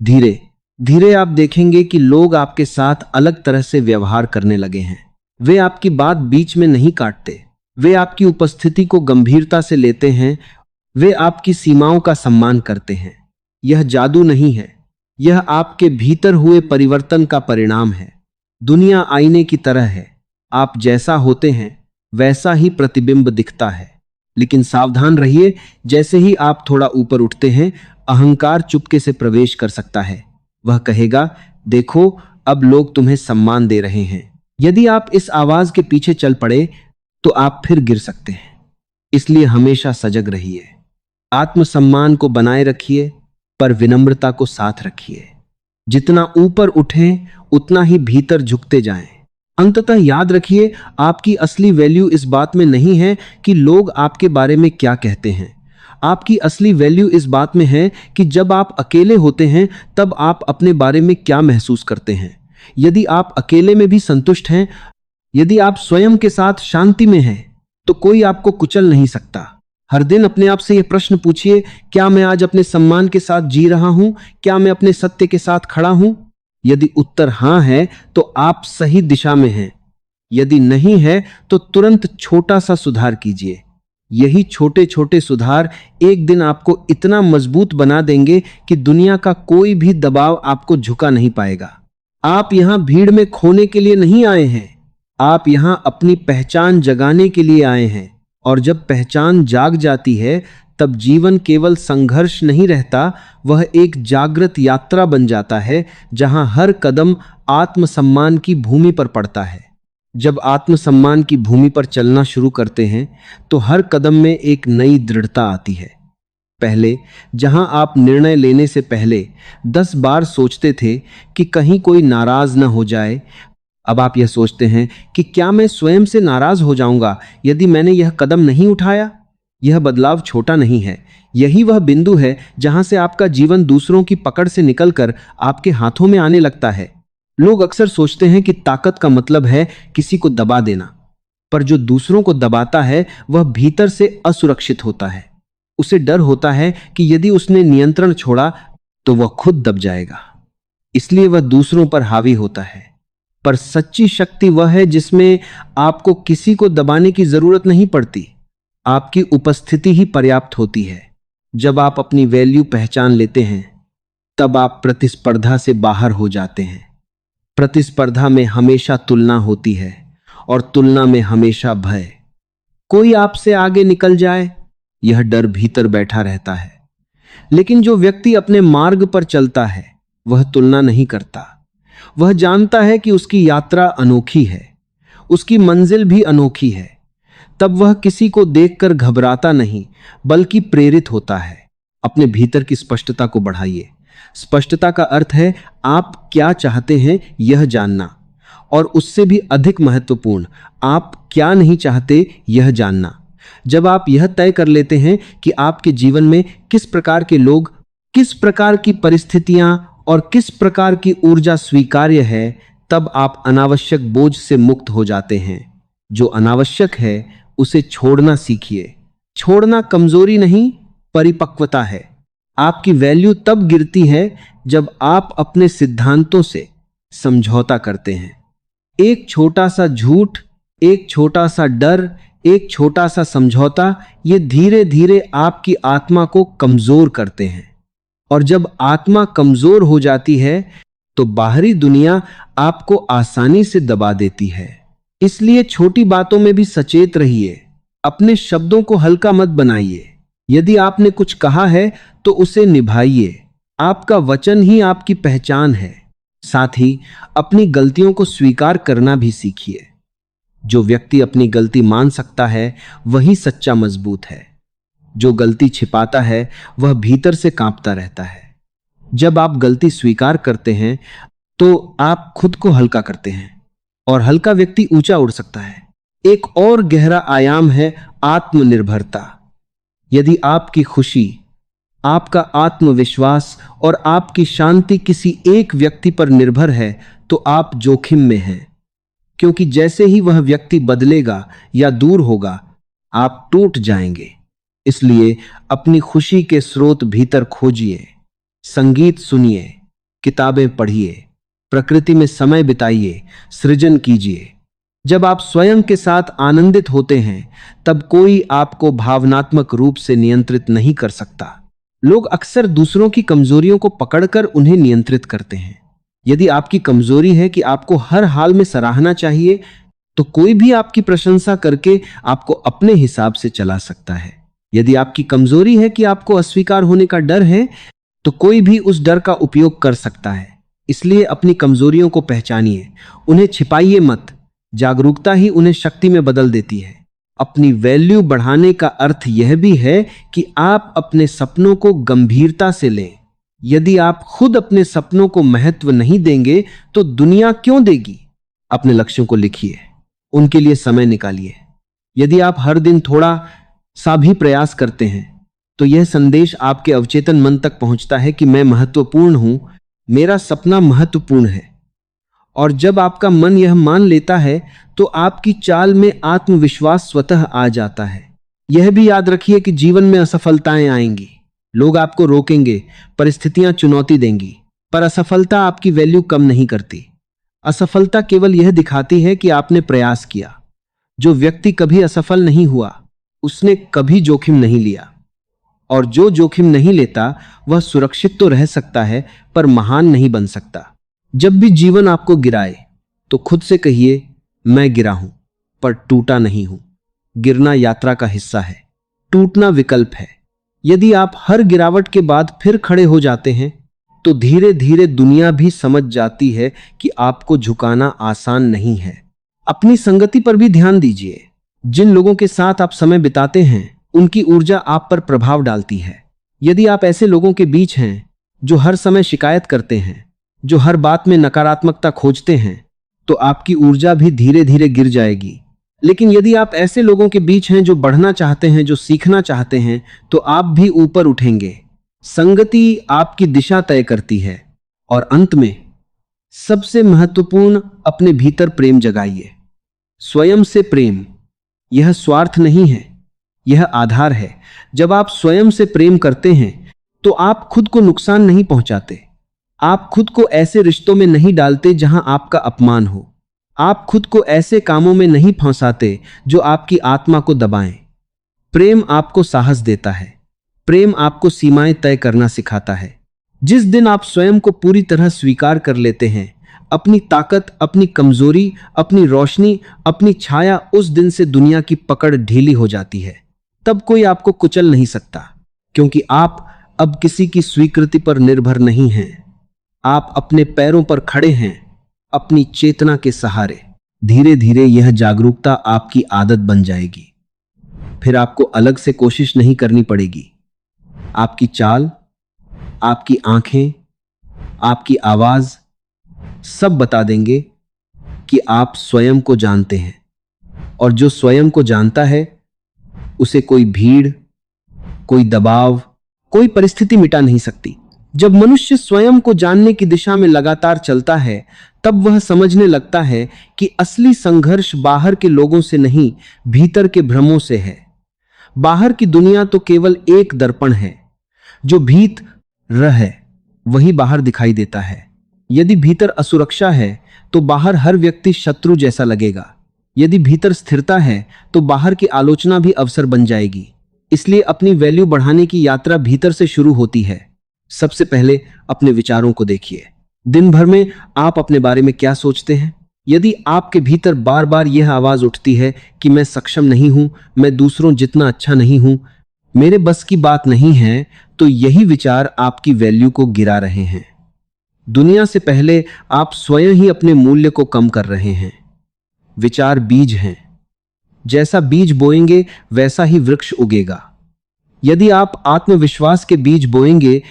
धीरे धीरे आप देखेंगे कि लोग आपके साथ अलग तरह से व्यवहार करने लगे हैं। वे आपकी बात बीच में नहीं काटते, वे आपकी उपस्थिति को गंभीरता से लेते हैं, वे आपकी सीमाओं का सम्मान करते हैं। यह जादू नहीं है, यह आपके भीतर हुए परिवर्तन का परिणाम है। दुनिया आईने की तरह है, आप जैसा होते हैं वैसा ही प्रतिबिंब दिखता है। लेकिन सावधान रहिए, जैसे ही आप थोड़ा ऊपर उठते हैं, अहंकार चुपके से प्रवेश कर सकता है। वह कहेगा, देखो अब लोग तुम्हें सम्मान दे रहे हैं। यदि आप इस आवाज के पीछे चल पड़े तो आप फिर गिर सकते हैं। इसलिए हमेशा सजग रहिए, आत्मसम्मान को बनाए रखिए, पर विनम्रता को साथ रखिए। जितना ऊपर उठें उतना ही भीतर झुकते जाएं। अंततः याद रखिए, आपकी असली वैल्यू इस बात में नहीं है कि लोग आपके बारे में क्या कहते हैं। आपकी असली वैल्यू इस बात में है कि जब आप अकेले होते हैं तब आप अपने बारे में क्या महसूस करते हैं। यदि आप अकेले में भी संतुष्ट हैं, यदि आप स्वयं के साथ शांति में हैं, तो कोई आपको कुचल नहीं सकता। हर दिन अपने आप से यह प्रश्न पूछिए, क्या मैं आज अपने सम्मान के साथ जी रहा हूं? क्या मैं अपने सत्य के साथ खड़ा हूं? यदि उत्तर हां है तो आप सही दिशा में हैं। यदि नहीं है तो तुरंत छोटा सा सुधार कीजिए। यही छोटे छोटे सुधार एक दिन आपको इतना मजबूत बना देंगे कि दुनिया का कोई भी दबाव आपको झुका नहीं पाएगा। आप यहां भीड़ में खोने के लिए नहीं आए हैं, आप यहां अपनी पहचान जगाने के लिए आए हैं। और जब पहचान जाग जाती है तब जीवन केवल संघर्ष नहीं रहता, वह एक जागृत यात्रा बन जाता है जहां हर कदम आत्मसम्मान की भूमि पर पड़ता है। जब आत्मसम्मान की भूमि पर चलना शुरू करते हैं तो हर कदम में एक नई दृढ़ता आती है। पहले जहां आप निर्णय लेने से पहले 10 बार सोचते थे कि कहीं कोई नाराज न हो जाए, अब आप यह सोचते हैं कि क्या मैं स्वयं से नाराज हो जाऊंगा यदि मैंने यह कदम नहीं उठाया। यह बदलाव छोटा नहीं है, यही वह बिंदु है जहां से आपका जीवन दूसरों की पकड़ से निकलकर आपके हाथों में आने लगता है। लोग अक्सर सोचते हैं कि ताकत का मतलब है किसी को दबा देना, पर जो दूसरों को दबाता है वह भीतर से असुरक्षित होता है। उसे डर होता है कि यदि उसने नियंत्रण छोड़ा तो वह खुद दब जाएगा, इसलिए वह दूसरों पर हावी होता है। पर सच्ची शक्ति वह है जिसमें आपको किसी को दबाने की जरूरत नहीं पड़ती, आपकी उपस्थिति ही पर्याप्त होती है। जब आप अपनी वैल्यू पहचान लेते हैं तब आप प्रतिस्पर्धा से बाहर हो जाते हैं। प्रतिस्पर्धा में हमेशा तुलना होती है और तुलना में हमेशा भय। कोई आपसे आगे निकल जाए, यह डर भीतर बैठा रहता है। लेकिन जो व्यक्ति अपने मार्ग पर चलता है वह तुलना नहीं करता। वह जानता है कि उसकी यात्रा अनोखी है, उसकी मंजिल भी अनोखी है। तब वह किसी को देखकर घबराता नहीं बल्कि प्रेरित होता है। अपने भीतर की स्पष्टता को बढ़ाइए। स्पष्टता का अर्थ है आप क्या चाहते हैं यह जानना, और उससे भी अधिक महत्वपूर्ण, आप क्या नहीं चाहते यह जानना। जब आप यह तय कर लेते हैं कि आपके जीवन में किस प्रकार के लोग, किस प्रकार की परिस्थितियां और किस प्रकार की ऊर्जा स्वीकार्य है, तब आप अनावश्यक बोझ से मुक्त हो जाते हैं। जो अनावश्यक है उसे छोड़ना सीखिए। छोड़ना कमजोरी नहीं, परिपक्वता है। आपकी वैल्यू तब गिरती है जब आप अपने सिद्धांतों से समझौता करते हैं। एक छोटा सा झूठ, एक छोटा सा डर, एक छोटा सा समझौता, ये धीरे धीरे आपकी आत्मा को कमजोर करते हैं। और जब आत्मा कमजोर हो जाती है तो बाहरी दुनिया आपको आसानी से दबा देती है। इसलिए छोटी बातों में भी सचेत रहिए। अपने शब्दों को हल्का मत बनाइए। यदि आपने कुछ कहा है तो उसे निभाइए। आपका वचन ही आपकी पहचान है। साथ ही अपनी गलतियों को स्वीकार करना भी सीखिए। जो व्यक्ति अपनी गलती मान सकता है वही सच्चा मजबूत है। जो गलती छिपाता है वह भीतर से कांपता रहता है। जब आप गलती स्वीकार करते हैं तो आप खुद को हल्का करते हैं, और हल्का व्यक्ति ऊंचा उड़ सकता है। एक और गहरा आयाम है आत्मनिर्भरता। यदि आपकी खुशी, आपका आत्मविश्वास और आपकी शांति किसी एक व्यक्ति पर निर्भर है तो आप जोखिम में हैं, क्योंकि जैसे ही वह व्यक्ति बदलेगा या दूर होगा आप टूट जाएंगे। इसलिए अपनी खुशी के स्रोत भीतर खोजिए। संगीत सुनिए, किताबें पढ़िए, प्रकृति में समय बिताइए, सृजन कीजिए। जब आप स्वयं के साथ आनंदित होते हैं तब कोई आपको भावनात्मक रूप से नियंत्रित नहीं कर सकता। लोग अक्सर दूसरों की कमजोरियों को पकड़कर उन्हें नियंत्रित करते हैं। यदि आपकी कमजोरी है कि आपको हर हाल में सराहना चाहिए, तो कोई भी आपकी प्रशंसा करके आपको अपने हिसाब से चला सकता है। यदि आपकी कमजोरी है कि आपको अस्वीकार होने का डर है, तो कोई भी उस डर का उपयोग कर सकता है। इसलिए अपनी कमजोरियों को पहचानिए, उन्हें छिपाइए मत। जागरूकता ही उन्हें शक्ति में बदल देती है। अपनी वैल्यू बढ़ाने का अर्थ यह भी है कि आप अपने सपनों को गंभीरता से लें। यदि आप खुद अपने सपनों को महत्व नहीं देंगे तो दुनिया क्यों देगी? अपने लक्ष्यों को लिखिए, उनके लिए समय निकालिए। यदि आप हर दिन थोड़ा सा भी प्रयास करते हैं तो यह संदेश आपके अवचेतन मन तक पहुंचता है कि मैं महत्वपूर्ण हूं, मेरा सपना महत्वपूर्ण है। और जब आपका मन यह मान लेता है तो आपकी चाल में आत्मविश्वास स्वतः आ जाता है। यह भी याद रखिए कि जीवन में असफलताएं आएंगी, लोग आपको रोकेंगे, परिस्थितियां चुनौती देंगी, पर असफलता आपकी वैल्यू कम नहीं करती। असफलता केवल यह दिखाती है कि आपने प्रयास किया। जो व्यक्ति कभी असफल नहीं हुआ, उसने कभी जोखिम नहीं लिया, और जो जोखिम नहीं लेता वह सुरक्षित तो रह सकता है पर महान नहीं बन सकता। जब भी जीवन आपको गिराए तो खुद से कहिए, मैं गिरा हूं पर टूटा नहीं हूं। गिरना यात्रा का हिस्सा है, टूटना विकल्प है। यदि आप हर गिरावट के बाद फिर खड़े हो जाते हैं तो धीरे धीरे दुनिया भी समझ जाती है कि आपको झुकाना आसान नहीं है। अपनी संगति पर भी ध्यान दीजिए। जिन लोगों के साथ आप समय बिताते हैं उनकी ऊर्जा आप पर प्रभाव डालती है। यदि आप ऐसे लोगों के बीच हैं जो हर समय शिकायत करते हैं, जो हर बात में नकारात्मकता खोजते हैं, तो आपकी ऊर्जा भी धीरे धीरे गिर जाएगी। लेकिन यदि आप ऐसे लोगों के बीच हैं जो बढ़ना चाहते हैं, जो सीखना चाहते हैं, तो आप भी ऊपर उठेंगे। संगति आपकी दिशा तय करती है। और अंत में सबसे महत्वपूर्ण, अपने भीतर प्रेम जगाइए। स्वयं से प्रेम, यह स्वार्थ नहीं है, यह आधार है। जब आप स्वयं से प्रेम करते हैं तो आप खुद को नुकसान नहीं पहुंचाते। आप खुद को ऐसे रिश्तों में नहीं डालते जहां आपका अपमान हो। आप खुद को ऐसे कामों में नहीं फंसाते जो आपकी आत्मा को दबाएं। प्रेम आपको साहस देता है। प्रेम आपको सीमाएं तय करना सिखाता है। जिस दिन आप स्वयं को पूरी तरह स्वीकार कर लेते हैं, अपनी ताकत, अपनी कमजोरी, अपनी रोशनी, अपनी छाया, उस दिन से दुनिया की पकड़ ढीली हो जाती है। तब कोई आपको कुचल नहीं सकता, क्योंकि आप अब किसी की स्वीकृति पर निर्भर नहीं हैं। आप अपने पैरों पर खड़े हैं, अपनी चेतना के सहारे। धीरे धीरे यह जागरूकता आपकी आदत बन जाएगी। फिर आपको अलग से कोशिश नहीं करनी पड़ेगी। आपकी चाल, आपकी आंखें, आपकी आवाज सब बता देंगे कि आप स्वयं को जानते हैं। और जो स्वयं को जानता है उसे कोई भीड़, कोई दबाव, कोई परिस्थिति मिटा नहीं सकती। जब मनुष्य स्वयं को जानने की दिशा में लगातार चलता है, तब वह समझने लगता है कि असली संघर्ष बाहर के लोगों से नहीं, भीतर के भ्रमों से है। बाहर की दुनिया तो केवल एक दर्पण है। जो भीतर है वही बाहर दिखाई देता है। यदि भीतर असुरक्षा है तो बाहर हर व्यक्ति शत्रु जैसा लगेगा। यदि भीतर स्थिरता है तो बाहर की आलोचना भी अवसर बन जाएगी। इसलिए अपनी वैल्यू बढ़ाने की यात्रा भीतर से शुरू होती है। सबसे पहले अपने विचारों को देखिए। दिन भर में आप अपने बारे में क्या सोचते हैं? यदि आपके भीतर बार बार यह आवाज उठती है कि मैं सक्षम नहीं हूं, मैं दूसरों जितना अच्छा नहीं हूं, मेरे बस की बात नहीं है, तो यही विचार आपकी वैल्यू को गिरा रहे हैं। दुनिया से पहले आप स्वयं ही अपने मूल्य को कम कर रहे हैं। विचार बीज हैं। जैसा बीज बोएंगे वैसा ही वृक्ष उगेगा। यदि आप आत्मविश्वास के बीज बोएंगे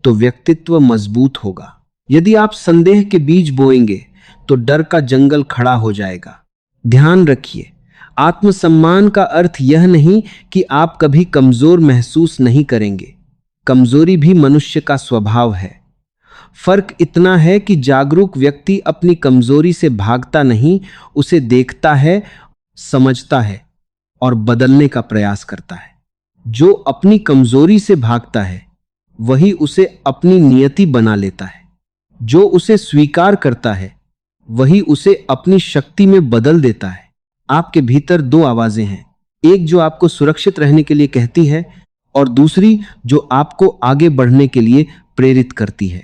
तो व्यक्तित्व मजबूत होगा। यदि आप संदेह के बीज बोएंगे तो डर का जंगल खड़ा हो जाएगा। ध्यान रखिए, आत्मसम्मान का अर्थ यह नहीं कि आप कभी कमजोर महसूस नहीं करेंगे। कमजोरी भी मनुष्य का स्वभाव है। फर्क इतना है कि जागरूक व्यक्ति अपनी कमजोरी से भागता नहीं, उसे देखता है, समझता है और बदलने का प्रयास करता है। जो अपनी कमजोरी से भागता है वही उसे अपनी नियति बना लेता है। जो उसे स्वीकार करता है वही उसे अपनी शक्ति में बदल देता है। आपके भीतर दो आवाजें हैं, एक जो आपको सुरक्षित रहने के लिए कहती है और दूसरी जो आपको आगे बढ़ने के लिए प्रेरित करती है।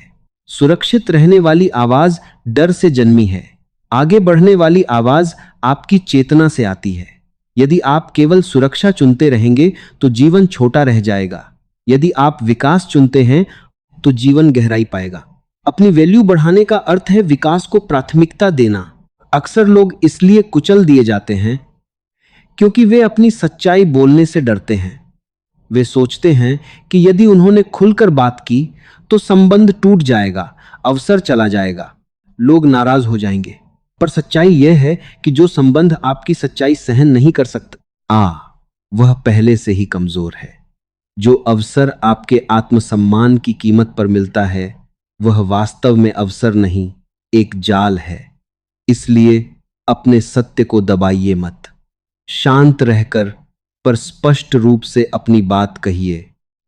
सुरक्षित रहने वाली आवाज डर से जन्मी है, आगे बढ़ने वाली आवाज आपकी चेतना से आती है। यदि आप केवल सुरक्षा चुनते रहेंगे तो जीवन छोटा रह जाएगा, यदि आप विकास चुनते हैं तो जीवन गहराई पाएगा। अपनी वैल्यू बढ़ाने का अर्थ है विकास को प्राथमिकता देना। अक्सर लोग इसलिए कुचल दिए जाते हैं क्योंकि वे अपनी सच्चाई बोलने से डरते हैं। वे सोचते हैं कि यदि उन्होंने खुलकर बात की तो संबंध टूट जाएगा, अवसर चला जाएगा, लोग नाराज हो जाएंगे। पर सच्चाई यह है कि जो संबंध आपकी सच्चाई सहन नहीं कर सकता, वह पहले से ही कमजोर है। जो अवसर आपके आत्मसम्मान की कीमत पर मिलता है, वह वास्तव में अवसर नहीं, एक जाल है। इसलिए अपने सत्य को दबाइए मत। शांत रहकर पर स्पष्ट रूप से अपनी बात कहिए।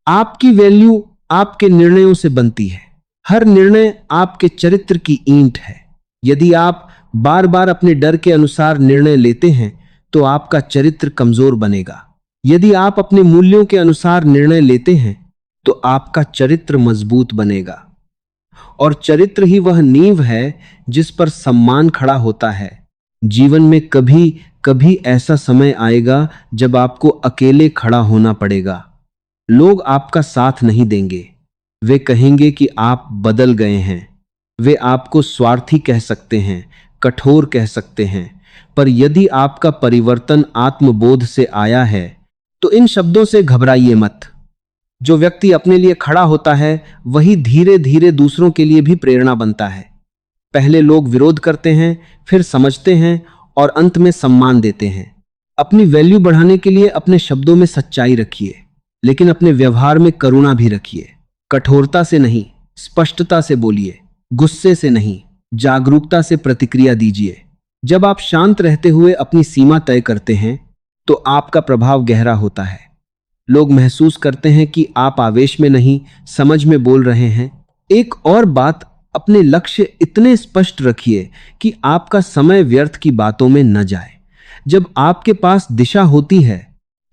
आपकी वैल्यू आपके निर्णयों से बनती है। हर निर्णय आपके चरित्र की ईंट है। यदि आप बार बार अपने डर के अनुसार निर्णय लेते हैं तो आपका चरित्र कमजोर बनेगा। यदि आप अपने मूल्यों के अनुसार निर्णय लेते हैं तो आपका चरित्र मजबूत बनेगा। और चरित्र ही वह नींव है जिस पर सम्मान खड़ा होता है। जीवन में कभी कभी ऐसा समय आएगा जब आपको अकेले खड़ा होना पड़ेगा। लोग आपका साथ नहीं देंगे, वे कहेंगे कि आप बदल गए हैं। वे आपको स्वार्थी कह सकते हैं, कठोर कह सकते हैं, पर यदि आपका परिवर्तन आत्मबोध से आया है तो इन शब्दों से घबराइए मत। जो व्यक्ति अपने लिए खड़ा होता है वही धीरे धीरे दूसरों के लिए भी प्रेरणा बनता है। पहले लोग विरोध करते हैं, फिर समझते हैं और अंत में सम्मान देते हैं। अपनी वैल्यू बढ़ाने के लिए अपने शब्दों में सच्चाई रखिए, लेकिन अपने व्यवहार में करुणा भी रखिए। कठोरता से नहीं, स्पष्टता से बोलिए। गुस्से से नहीं, जागरूकता से प्रतिक्रिया दीजिए। जब आप शांत रहते हुए अपनी सीमा तय करते हैं तो आपका प्रभाव गहरा होता है। लोग महसूस करते हैं कि आप आवेश में नहीं, समझ में बोल रहे हैं। एक और बात, अपने लक्ष्य इतने स्पष्ट रखिए कि आपका समय व्यर्थ की बातों में न जाए। जब आपके पास दिशा होती है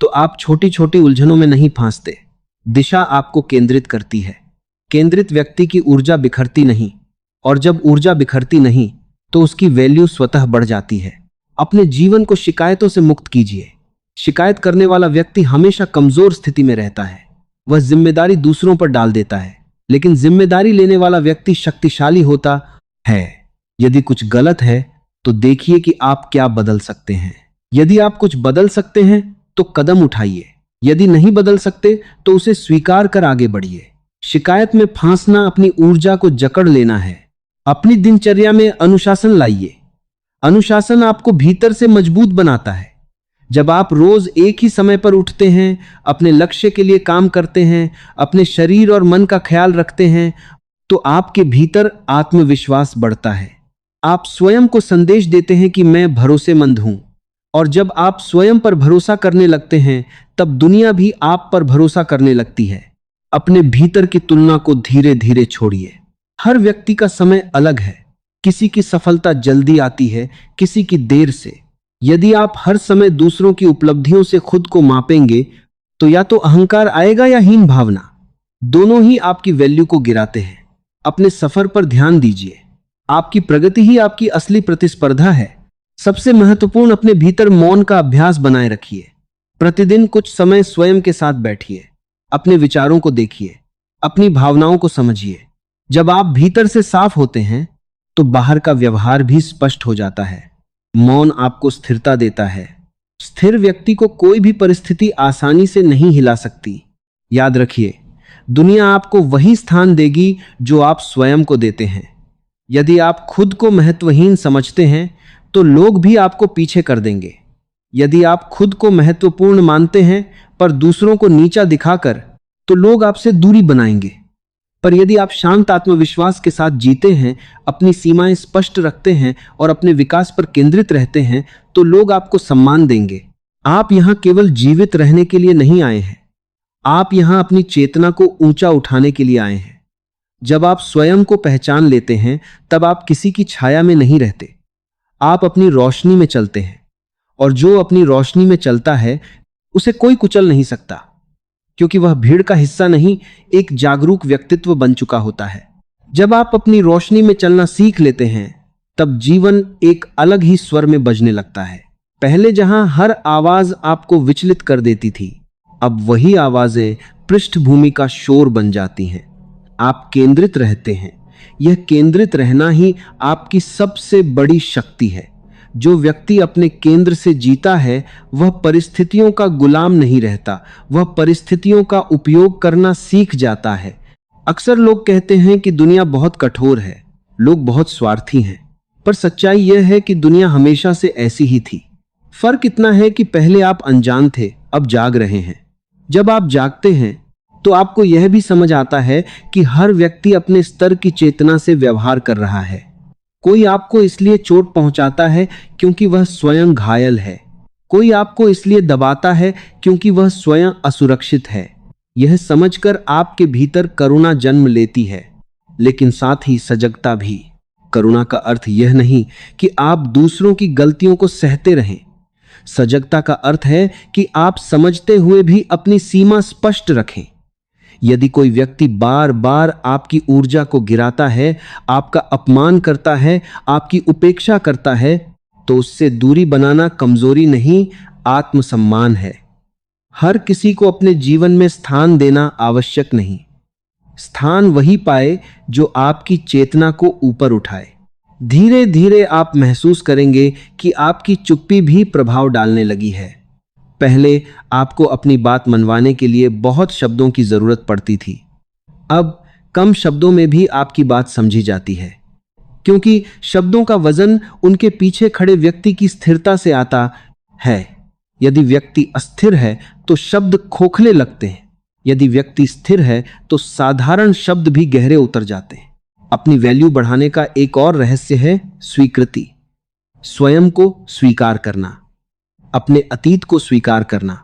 तो आप छोटी छोटी उलझनों में नहीं फंसते। दिशा आपको केंद्रित करती है। केंद्रित व्यक्ति की ऊर्जा बिखरती नहीं, और जब ऊर्जा बिखरती नहीं तो उसकी वैल्यू स्वतः बढ़ जाती है। अपने जीवन को शिकायतों से मुक्त कीजिए। शिकायत करने वाला व्यक्ति हमेशा कमजोर स्थिति में रहता है। वह जिम्मेदारी दूसरों पर डाल देता है, लेकिन जिम्मेदारी लेने वाला व्यक्ति शक्तिशाली होता है। यदि कुछ गलत है तो देखिए कि आप क्या बदल सकते हैं। यदि आप कुछ बदल सकते हैं तो कदम उठाइए, यदि नहीं बदल सकते तो उसे स्वीकार कर आगे बढ़िए। शिकायत में फांसना अपनी ऊर्जा को जकड़ लेना है। अपनी दिनचर्या में अनुशासन लाइए। अनुशासन आपको भीतर से मजबूत बनाता है। जब आप रोज एक ही समय पर उठते हैं, अपने लक्ष्य के लिए काम करते हैं, अपने शरीर और मन का ख्याल रखते हैं, तो आपके भीतर आत्मविश्वास बढ़ता है। आप स्वयं को संदेश देते हैं कि मैं भरोसेमंद हूं। और जब आप स्वयं पर भरोसा करने लगते हैं तब दुनिया भी आप पर भरोसा करने लगती है। अपने भीतर की तुलना को धीरे धीरे छोड़िए। हर व्यक्ति का समय अलग है। किसी की सफलता जल्दी आती है, किसी की देर से। यदि आप हर समय दूसरों की उपलब्धियों से खुद को मापेंगे तो या तो अहंकार आएगा या हीन भावना। दोनों ही आपकी वैल्यू को गिराते हैं। अपने सफर पर ध्यान दीजिए। आपकी प्रगति ही आपकी असली प्रतिस्पर्धा है। सबसे महत्वपूर्ण, अपने भीतर मौन का अभ्यास बनाए रखिए। प्रतिदिन कुछ समय स्वयं के साथ बैठिए। अपने विचारों को देखिए, अपनी भावनाओं को समझिए। जब आप भीतर से साफ होते हैं तो बाहर का व्यवहार भी स्पष्ट हो जाता है। मौन आपको स्थिरता देता है। स्थिर व्यक्ति को कोई भी परिस्थिति आसानी से नहीं हिला सकती। याद रखिए, दुनिया आपको वही स्थान देगी जो आप स्वयं को देते हैं। यदि आप खुद को महत्वहीन समझते हैं तो लोग भी आपको पीछे कर देंगे। यदि आप खुद को महत्वपूर्ण मानते हैं पर दूसरों को नीचा दिखाकर, तो लोग आपसे दूरी बनाएंगे। पर यदि आप शांत आत्मविश्वास के साथ जीते हैं, अपनी सीमाएं स्पष्ट रखते हैं और अपने विकास पर केंद्रित रहते हैं, तो लोग आपको सम्मान देंगे। आप यहां केवल जीवित रहने के लिए नहीं आए हैं, आप यहां अपनी चेतना को ऊंचा उठाने के लिए आए हैं। जब आप स्वयं को पहचान लेते हैं तब आप किसी की छाया में नहीं रहते, आप अपनी रोशनी में चलते हैं। और जो अपनी रोशनी में चलता है उसे कोई कुचल नहीं सकता, क्योंकि वह भीड़ का हिस्सा नहीं, एक जागरूक व्यक्तित्व बन चुका होता है। जब आप अपनी रोशनी में चलना सीख लेते हैं तब जीवन एक अलग ही स्वर में बजने लगता है। पहले जहां हर आवाज आपको विचलित कर देती थी, अब वही आवाजें पृष्ठभूमि का शोर बन जाती हैं। आप केंद्रित रहते हैं। यह केंद्रित रहना ही आपकी सबसे बड़ी शक्ति है। जो व्यक्ति अपने केंद्र से जीता है वह परिस्थितियों का गुलाम नहीं रहता, वह परिस्थितियों का उपयोग करना सीख जाता है। अक्सर लोग कहते हैं कि दुनिया बहुत कठोर है, लोग बहुत स्वार्थी हैं, पर सच्चाई यह है कि दुनिया हमेशा से ऐसी ही थी। फर्क इतना है कि पहले आप अनजान थे, अब जाग रहे हैं। जब आप जागते हैं तो आपको यह भी समझ आता है कि हर व्यक्ति अपने स्तर की चेतना से व्यवहार कर रहा है। कोई आपको इसलिए चोट पहुंचाता है क्योंकि वह स्वयं घायल है, कोई आपको इसलिए दबाता है क्योंकि वह स्वयं असुरक्षित है। यह समझकर आपके भीतर करुणा जन्म लेती है, लेकिन साथ ही सजगता भी। करुणा का अर्थ यह नहीं कि आप दूसरों की गलतियों को सहते रहें। सजगता का अर्थ है कि आप समझते हुए भी अपनी सीमा स्पष्ट रखें। यदि कोई व्यक्ति बार बार आपकी ऊर्जा को गिराता है, आपका अपमान करता है, आपकी उपेक्षा करता है, तो उससे दूरी बनाना कमजोरी नहीं, आत्मसम्मान है। हर किसी को अपने जीवन में स्थान देना आवश्यक नहीं। स्थान वही पाए जो आपकी चेतना को ऊपर उठाए। धीरे धीरे आप महसूस करेंगे कि आपकी चुप्पी भी प्रभाव डालने लगी है। पहले आपको अपनी बात मनवाने के लिए बहुत शब्दों की जरूरत पड़ती थी, अब कम शब्दों में भी आपकी बात समझी जाती है, क्योंकि शब्दों का वजन उनके पीछे खड़े व्यक्ति की स्थिरता से आता है। यदि व्यक्ति अस्थिर है तो शब्द खोखले लगते हैं, यदि व्यक्ति स्थिर है तो साधारण शब्द भी गहरे उतर जाते हैं। अपनी वैल्यू बढ़ाने का एक और रहस्य है स्वीकृति। स्वयं को स्वीकार करना, अपने अतीत को स्वीकार करना।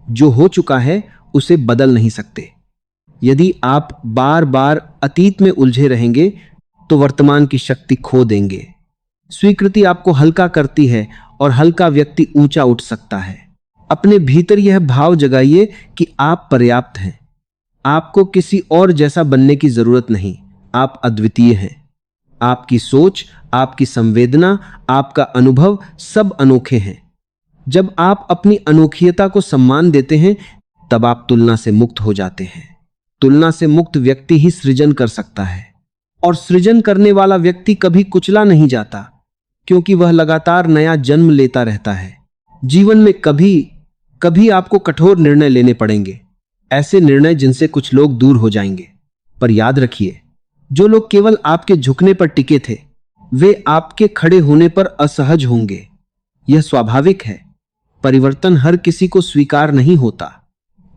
जो हो चुका है उसे बदल नहीं सकते। यदि आप बार बार अतीत में उलझे रहेंगे तो वर्तमान की शक्ति खो देंगे। स्वीकृति आपको हल्का करती है और हल्का व्यक्ति ऊंचा उठ सकता है। अपने भीतर यह भाव जगाइए कि आप पर्याप्त हैं। आपको किसी और जैसा बनने की जरूरत नहीं, आप अद्वितीय हैं। आपकी सोच, आपकी संवेदना, आपका अनुभव सब अनोखे हैं। जब आप अपनी अनोखियता को सम्मान देते हैं तब आप तुलना से मुक्त हो जाते हैं। तुलना से मुक्त व्यक्ति ही सृजन कर सकता है, और सृजन करने वाला व्यक्ति कभी कुचला नहीं जाता, क्योंकि वह लगातार नया जन्म लेता रहता है। जीवन में कभी कभी आपको कठोर निर्णय लेने पड़ेंगे, ऐसे निर्णय जिनसे कुछ लोग दूर हो जाएंगे। पर याद रखिए, जो लोग केवल आपके झुकने पर टिके थे वे आपके खड़े होने पर असहज होंगे। यह स्वाभाविक है। परिवर्तन हर किसी को स्वीकार नहीं होता,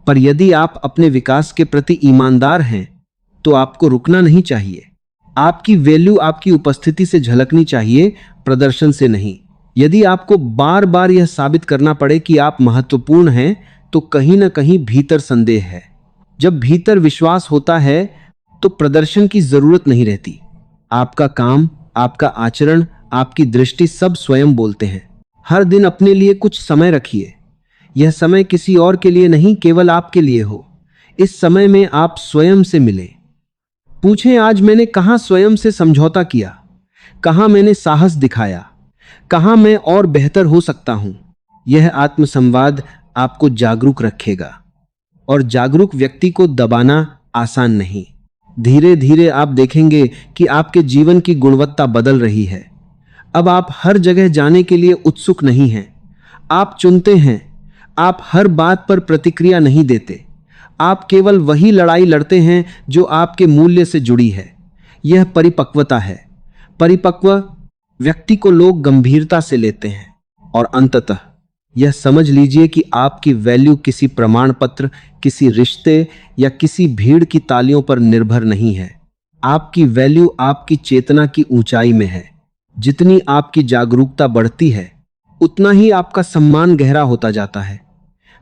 पर यदि आप अपने विकास के प्रति ईमानदार हैं तो आपको रुकना नहीं चाहिए। आपकी वैल्यू आपकी उपस्थिति से झलकनी चाहिए, प्रदर्शन से नहीं। यदि आपको बार बार यह साबित करना पड़े कि आप महत्वपूर्ण हैं तो कहीं ना कहीं भीतर संदेह है। जब भीतर विश्वास होता है तो प्रदर्शन की जरूरत नहीं रहती। आपका काम, आपका आचरण, आपकी दृष्टि सब स्वयं बोलते हैं। हर दिन अपने लिए कुछ समय रखिए। यह समय किसी और के लिए नहीं, केवल आपके लिए हो। इस समय में आप स्वयं से मिले। पूछें, आज मैंने कहां स्वयं से समझौता किया, कहां मैंने साहस दिखाया, कहां मैं और बेहतर हो सकता हूं। यह आत्मसंवाद आपको जागरूक रखेगा, और जागरूक व्यक्ति को दबाना आसान नहीं। धीरे धीरे आप देखेंगे कि आपके जीवन की गुणवत्ता बदल रही है। अब आप हर जगह जाने के लिए उत्सुक नहीं हैं। आप चुनते हैं। आप हर बात पर प्रतिक्रिया नहीं देते। आप केवल वही लड़ाई लड़ते हैं जो आपके मूल्य से जुड़ी है। यह परिपक्वता है। परिपक्व व्यक्ति को लोग गंभीरता से लेते हैं, और अंततः यह समझ लीजिए कि आपकी वैल्यू किसी प्रमाण पत्र, किसी रिश्ते या किसी भीड़ की तालियों पर निर्भर नहीं है। आपकी वैल्यू आपकी चेतना की ऊंचाई में है। जितनी आपकी जागरूकता बढ़ती है उतना ही आपका सम्मान गहरा होता जाता है।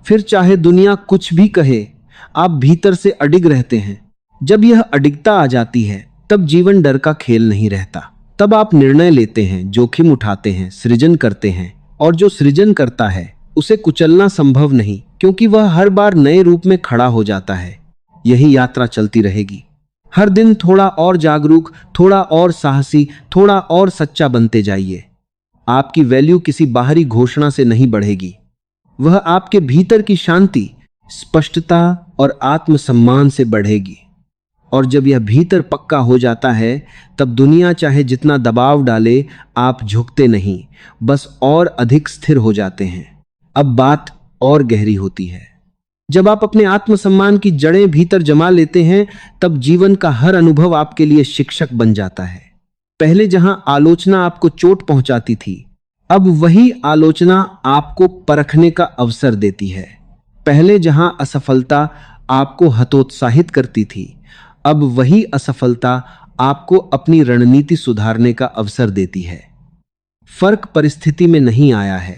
फिर चाहे दुनिया कुछ भी कहे, आप भीतर से अडिग रहते हैं। जब यह अडिगता आ जाती है तब जीवन डर का खेल नहीं रहता। तब आप निर्णय लेते हैं, जोखिम उठाते हैं, सृजन करते हैं, और जो सृजन करता है उसे कुचलना संभव नहीं, क्योंकि वह हर बार नए रूप में खड़ा हो जाता है। यही यात्रा चलती रहेगी। हर दिन थोड़ा और जागरूक, थोड़ा और साहसी, थोड़ा और सच्चा बनते जाइए। आपकी वैल्यू किसी बाहरी घोषणा से नहीं बढ़ेगी, वह आपके भीतर की शांति, स्पष्टता और आत्मसम्मान से बढ़ेगी। और जब यह भीतर पक्का हो जाता है, तब दुनिया चाहे जितना दबाव डाले, आप झुकते नहीं, बस और अधिक स्थिर हो जाते हैं। अब बात और गहरी होती है। जब आप अपने आत्मसम्मान की जड़ें भीतर जमा लेते हैं, तब जीवन का हर अनुभव आपके लिए शिक्षक बन जाता है। पहले जहां आलोचना आपको चोट पहुंचाती थी, अब वही आलोचना आपको परखने का अवसर देती है। पहले जहां असफलता आपको हतोत्साहित करती थी, अब वही असफलता आपको अपनी रणनीति सुधारने का अवसर देती है। फर्क परिस्थिति में नहीं आया है,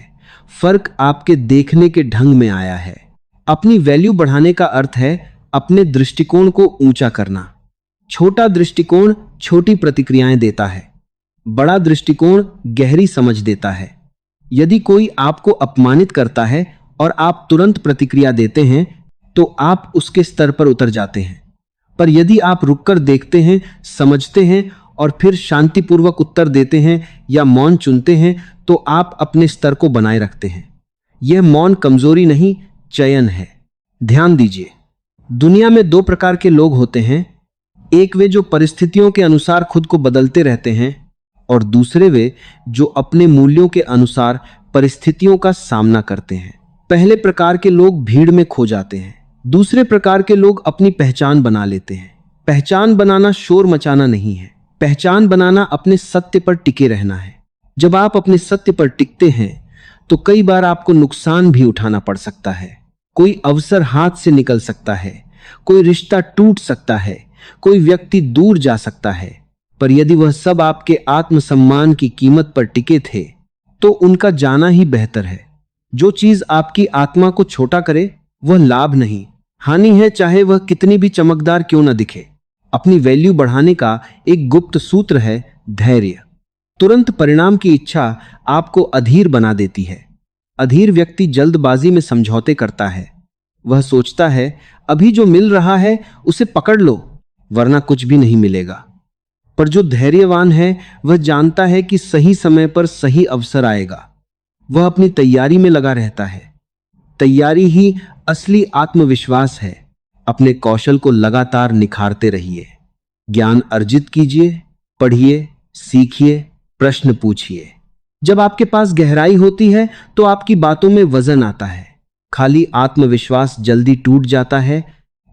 फर्क आपके देखने के ढंग में आया है। अपनी वैल्यू बढ़ाने का अर्थ है अपने दृष्टिकोण को ऊंचा करना। छोटा दृष्टिकोण छोटी प्रतिक्रियाएं देता है, बड़ा दृष्टिकोण गहरी समझ देता है। यदि कोई आपको अपमानित करता है और आप तुरंत प्रतिक्रिया देते हैं, तो आप उसके स्तर पर उतर जाते हैं। पर यदि आप रुककर देखते हैं, समझते हैं और फिर शांतिपूर्वक उत्तर देते हैं या मौन चुनते हैं, तो आप अपने स्तर को बनाए रखते हैं। यह मौन कमजोरी नहीं, चयन है। ध्यान दीजिए, दुनिया में दो प्रकार के लोग होते हैं। एक वे जो परिस्थितियों के अनुसार खुद को बदलते रहते हैं, और दूसरे वे जो अपने मूल्यों के अनुसार परिस्थितियों का सामना करते हैं। पहले प्रकार के लोग भीड़ में खो जाते हैं, दूसरे प्रकार के लोग अपनी पहचान बना लेते हैं। पहचान बनाना शोर मचाना नहीं है, पहचान बनाना अपने सत्य पर टिके रहना है। जब आप अपने सत्य पर टिकते हैं, तो कई बार आपको नुकसान भी उठाना पड़ सकता है। कोई अवसर हाथ से निकल सकता है, कोई रिश्ता टूट सकता है, कोई व्यक्ति दूर जा सकता है। पर यदि वह सब आपके आत्मसम्मान की कीमत पर टिके थे, तो उनका जाना ही बेहतर है। जो चीज आपकी आत्मा को छोटा करे, वह लाभ नहीं, हानि है, चाहे वह कितनी भी चमकदार क्यों न दिखे। अपनी वैल्यू बढ़ाने का एक गुप्त सूत्र है धैर्य। तुरंत परिणाम की इच्छा आपको अधीर बना देती है। अधीर व्यक्ति जल्दबाजी में समझौते करता है। वह सोचता है अभी जो मिल रहा है उसे पकड़ लो, वरना कुछ भी नहीं मिलेगा। पर जो धैर्यवान है, वह जानता है कि सही समय पर सही अवसर आएगा। वह अपनी तैयारी में लगा रहता है। तैयारी ही असली आत्मविश्वास है। अपने कौशल को लगातार निखारते रहिए। ज्ञान अर्जित कीजिए, पढ़िए, सीखिए, प्रश्न पूछिए। जब आपके पास गहराई होती है, तो आपकी बातों में वजन आता है। खाली आत्मविश्वास जल्दी टूट जाता है,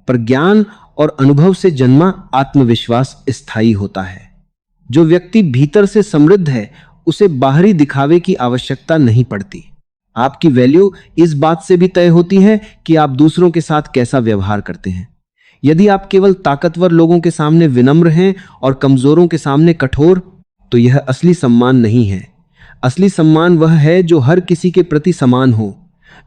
पर ज्ञान और अनुभव से जन्मा आत्मविश्वास स्थायी होता है। जो व्यक्ति भीतर से समृद्ध है, उसे बाहरी दिखावे की आवश्यकता नहीं पड़ती। आपकी वैल्यू इस बात से भी तय होती है कि आप दूसरों के साथ कैसा व्यवहार करते हैं। यदि आप केवल ताकतवर लोगों के सामने विनम्र हैं और कमजोरों के सामने कठोर, तो यह असली सम्मान नहीं है। असली सम्मान वह है जो हर किसी के प्रति समान हो।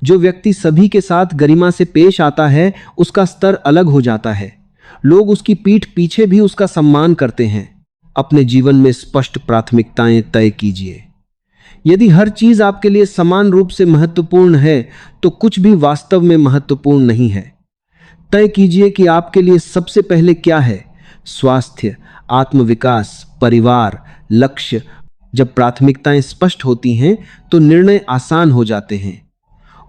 जो व्यक्ति सभी के साथ गरिमा से पेश आता है, उसका स्तर अलग हो जाता है। लोग उसकी पीठ पीछे भी उसका सम्मान करते हैं। अपने जीवन में स्पष्ट प्राथमिकताएं तय कीजिए। यदि हर चीज आपके लिए समान रूप से महत्वपूर्ण है, तो कुछ भी वास्तव में महत्वपूर्ण नहीं है। तय कीजिए कि आपके लिए सबसे पहले क्या है। स्वास्थ्य, आत्मविकास, परिवार, लक्ष्य। जब प्राथमिकताएं स्पष्ट होती हैं, तो निर्णय आसान हो जाते हैं,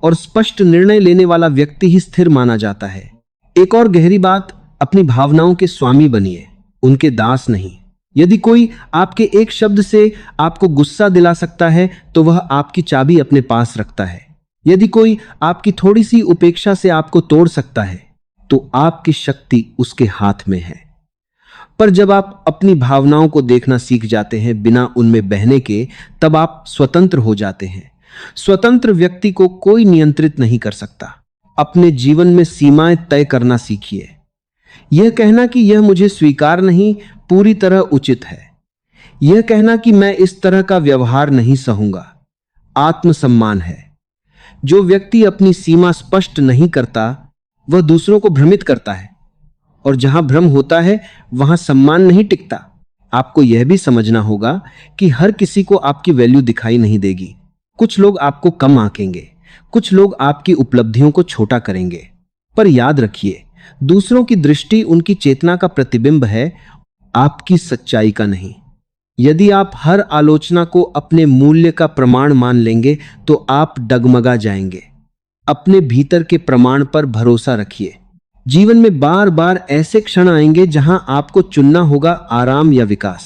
और स्पष्ट निर्णय लेने वाला व्यक्ति ही स्थिर माना जाता है। एक और गहरी बात, अपनी भावनाओं के स्वामी बनिए, उनके दास नहीं। यदि कोई आपके एक शब्द से आपको गुस्सा दिला सकता है, तो वह आपकी चाबी अपने पास रखता है। यदि कोई आपकी थोड़ी सी उपेक्षा से आपको तोड़ सकता है, तो आपकी शक्ति उसके हाथ में है। पर जब आप अपनी भावनाओं को देखना सीख जाते हैं बिना उनमें बहने के, तब आप स्वतंत्र हो जाते हैं। स्वतंत्र व्यक्ति को कोई नियंत्रित नहीं कर सकता। अपने जीवन में सीमाएं तय करना सीखिए। यह कहना कि यह मुझे स्वीकार नहीं पूरी तरह उचित है। यह कहना कि मैं इस तरह का व्यवहार नहीं सहूंगा, आत्मसम्मान है। जो व्यक्ति अपनी सीमा स्पष्ट नहीं करता, वह दूसरों को भ्रमित करता है, और जहां भ्रम होता है, वहां सम्मान नहीं टिकता। आपको यह भी समझना होगा कि हर किसी को आपकी वैल्यू दिखाई नहीं देगी। कुछ लोग आपको कम आंकेंगे, कुछ लोग आपकी उपलब्धियों को छोटा करेंगे। पर याद रखिए, दूसरों की दृष्टि उनकी चेतना का प्रतिबिंब है, आपकी सच्चाई का नहीं। यदि आप हर आलोचना को अपने मूल्य का प्रमाण मान लेंगे तो आप डगमगा जाएंगे। अपने भीतर के प्रमाण पर भरोसा रखिए। जीवन में बार बार ऐसे क्षण आएंगे जहां आपको चुनना होगा आराम या विकास।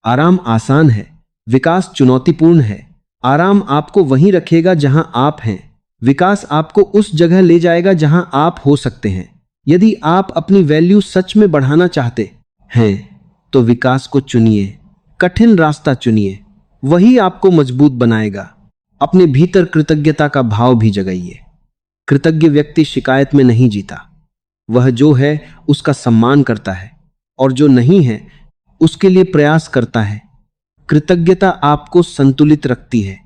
आराम आसान है, विकास चुनौतीपूर्ण है। आराम आपको वहीं रखेगा जहां आप हैं, विकास आपको उस जगह ले जाएगा जहां आप हो सकते हैं। यदि आप अपनी वैल्यू सच में बढ़ाना चाहते हैं तो विकास को चुनिए, कठिन रास्ता चुनिए, वही आपको मजबूत बनाएगा। अपने भीतर कृतज्ञता का भाव भी जगाइए। कृतज्ञ व्यक्ति शिकायत में नहीं जीता, वह जो है उसका सम्मान करता है, और जो नहीं है उसके लिए प्रयास करता है। कृतज्ञता आपको संतुलित रखती है।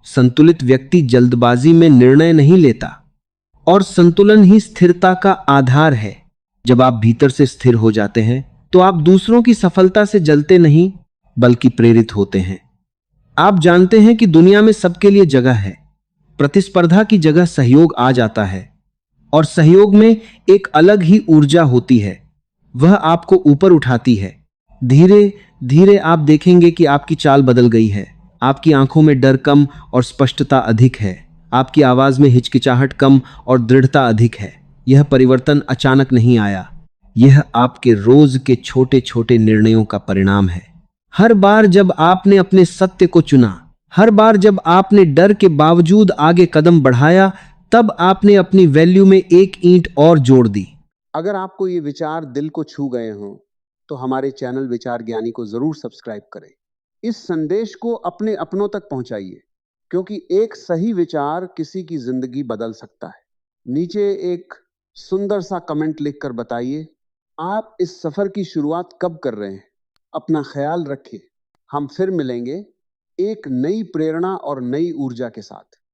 संतुलित व्यक्ति जल्दबाजी में निर्णय नहीं लेता, और संतुलन ही स्थिरता का आधार है। जब आप भीतर से स्थिर हो जाते हैं तो आप दूसरों की सफलता से जलते नहीं, बल्कि प्रेरित होते हैं। आप जानते हैं कि दुनिया में सबके लिए जगह है। प्रतिस्पर्धा की जगह सहयोग आ जाता है, और सहयोग में एक अलग ही ऊर्जा होती है, वह आपको ऊपर उठाती है। धीरे धीरे आप देखेंगे कि आपकी चाल बदल गई है। आपकी आंखों में डर कम और स्पष्टता अधिक है। आपकी आवाज में हिचकिचाहट कम और दृढ़ता अधिक है। यह परिवर्तन अचानक नहीं आया, यह आपके रोज के छोटे छोटे निर्णयों का परिणाम है। हर बार जब आपने अपने सत्य को चुना, हर बार जब आपने डर के बावजूद आगे कदम बढ़ाया, तब आपने अपनी वैल्यू में एक ईंट और जोड़ दी। अगर आपको ये विचार दिल को छू गए हों तो हमारे चैनल विचार ज्ञानी को जरूर सब्सक्राइब करें। इस संदेश को अपने अपनों तक पहुंचाइए, क्योंकि एक सही विचार किसी की जिंदगी बदल सकता है। नीचे एक सुंदर सा कमेंट लिखकर बताइए, आप इस सफर की शुरुआत कब कर रहे हैं। अपना ख्याल रखिए। हम फिर मिलेंगे एक नई प्रेरणा और नई ऊर्जा के साथ।